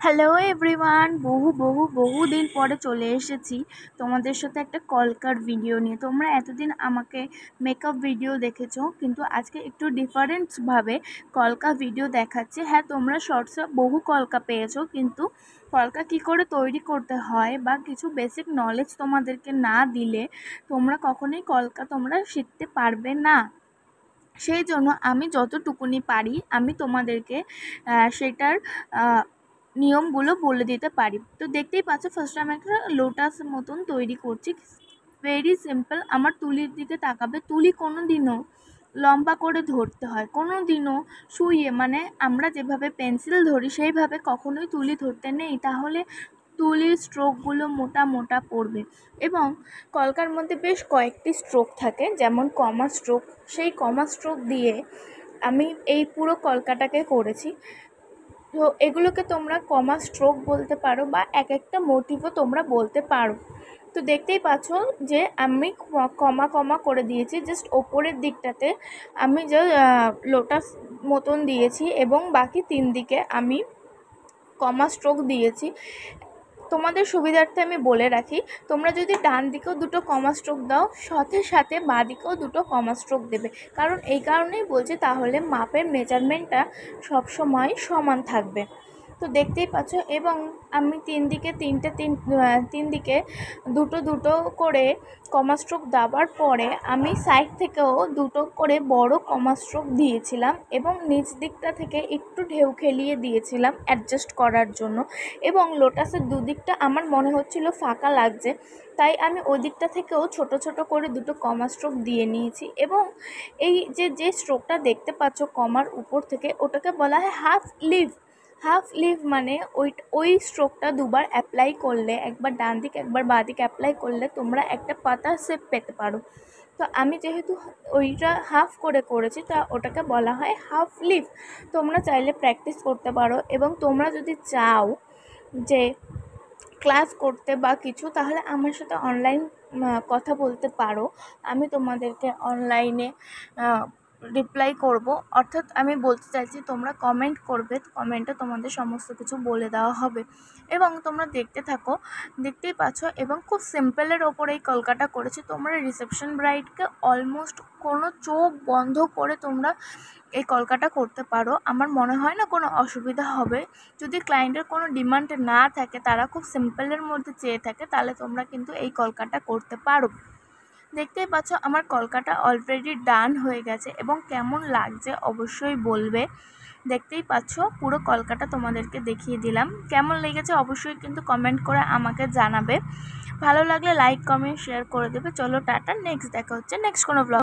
Hello everyone, বহু দিন পরে চলে এসেছি তোমাদের সাথে একটা কলকার ভিডিও নিয়ে। তোমরা এতদিন আমাকে মেকআপ ভিডিও দেখেছো, কিন্তু আজকে একটু ডিফারেন্টভাবে কলকা ভিডিও দেখাচ্ছি। হ্যাঁ, তোমরা শর্টসে বহু কলকা পেয়েছো, কিন্তু কলকা কী করে তৈরি করতে হয় বা কিছু বেসিক নলেজ তোমাদেরকে না দিলে তোমরা কখনোই কলকা শিখতে পারবে না। সেই জন্য আমি যতটুকুনি পারি আমি তোমাদেরকে সেটার নিয়মগুলো বলে দিতে পারি। তো দেখতেই পাচ্ছ, ফার্স্টে আমি একটা লোটাস মতন তৈরি করছি। Very simple. আমার তুলির দিকে তাকাবে। তুলি কোনো দিনও লম্বা করে ধরতে হয়, কোনো দিনও শুইয়ে, মানে আমরা যেভাবে পেন্সিল ধরি সেইভাবে কখনোই তুলি ধরতে নেই, তাহলে তুলির স্ট্রোকগুলো মোটা মোটা পড়বে। এবং কলকার মধ্যে বেশ কয়েকটি স্ট্রোক থাকে, যেমন কমা স্ট্রোক। সেই কমা স্ট্রোক দিয়ে আমি এই পুরো কলকাটাকে করেছি। তো এগুলোকে তোমরা কমা স্ট্রোক বলতে পারো বা এক একটা মোটিভও তোমরা বলতে পারো। তো দেখতেই পাচ্ছ যে আমি কমা কমা করে দিয়েছি, জাস্ট ওপরের দিকটাতে আমি যে লোটাস মতন দিয়েছি এবং বাকি 3 দিকে আমি কমা স্ট্রোক দিয়েছি। তোমাদের সুবিধার্থে আমি বলে রাখি, তোমরা যদি ডান দিকেও দুটো কমা স্ট্রোক দাও, সাথে সাথে বাঁ দিকেও দুটো কমা স্ট্রোক দেবে। কারণ এই কারণেই বলছি, তাহলে মাপের মেজারমেন্টটা সবসময় সমান থাকবে। তো দেখতেই পাচ্ছ, এবং আমি তিন দিকে দুটো করে কমা স্ট্রোক দেওয়ার পরে আমি সাইড থেকেও দুটো করে বড় কমা স্ট্রোক দিয়েছিলাম এবং নিচ দিকটা থেকে একটু ঢেউ খেলিয়ে দিয়েছিলাম অ্যাডজাস্ট করার জন্য। এবং লোটাসের দুদিকটা আমার মনে হচ্ছিল ফাঁকা লাগছে, তাই আমি ওই দিকটা থেকেও ছোট ছোট করে দুটো কমা স্ট্রোক দিয়ে নিয়েছি। এবং এই যে স্ট্রোকটা দেখতে পাচ্ছ কমার উপর থেকে, ওটাকে বলা হয় হাফ লিভ। হাফ লিভ মানে ওই স্ট্রোকটা দুবার অ্যাপ্লাই করলে, একবার ডান দিক একবার বাঁ দিক অ্যাপ্লাই করলে তোমরা একটা পাতা শেপ পেতে পারো। তো আমি যেহেতু ওইটা হাফ করে করেছি, তা ওটাকে বলা হয় হাফ লিভ। তোমরা চাইলে প্র্যাকটিস করতে পারো, এবং তোমরা যদি চাও যে ক্লাস করতে বা কিছু, তাহলে আমার সাথে অনলাইন কথা বলতে পারো। আমি তোমাদেরকে অনলাইনে রিপ্লাই করব। অর্থাৎ আমি বলতে চাইছি, তোমরা কমেন্ট করবে, কমেন্টে তোমাদের সমস্ত কিছু বলে দেওয়া হবে। এবং তোমরা দেখতে থাকো। দেখতেই পাচ্ছ, এবং খুব সিম্পলের ওপর এই কলকাটা করেছি। তোমরা রিসেপশন ব্রাইডকে অলমোস্ট কোনো চোখ বন্ধ করে তোমরা এই কলকাটা করতে পারো। আমার মনে হয় না কোনো অসুবিধা হবে। যদি ক্লায়েন্টের কোনো ডিমান্ড না থাকে, তারা খুব সিম্পলের মধ্যে চেয়ে থাকে, তাহলে তোমরা কিন্তু এই কলকাটা করতে পারো। দেখতেই পাচ্ছ, আমার কলকাটা অলরেডি ডান হয়ে গেছে, এবং কেমন লাগছে অবশ্যই বলবে। দেখতেই পাচ্ছ, পুরো কলকাটা তোমাদেরকে দেখিয়ে দিলাম। কেমন লেগেছে অবশ্যই কিন্তু কমেন্ট করে আমাকে জানাবে। ভালো লাগলে লাইক কমেন্ট শেয়ার করে দেবে। চলো টাটা, নেক্সট দেখা হচ্ছে নেক্সট কোনো ব্লগ।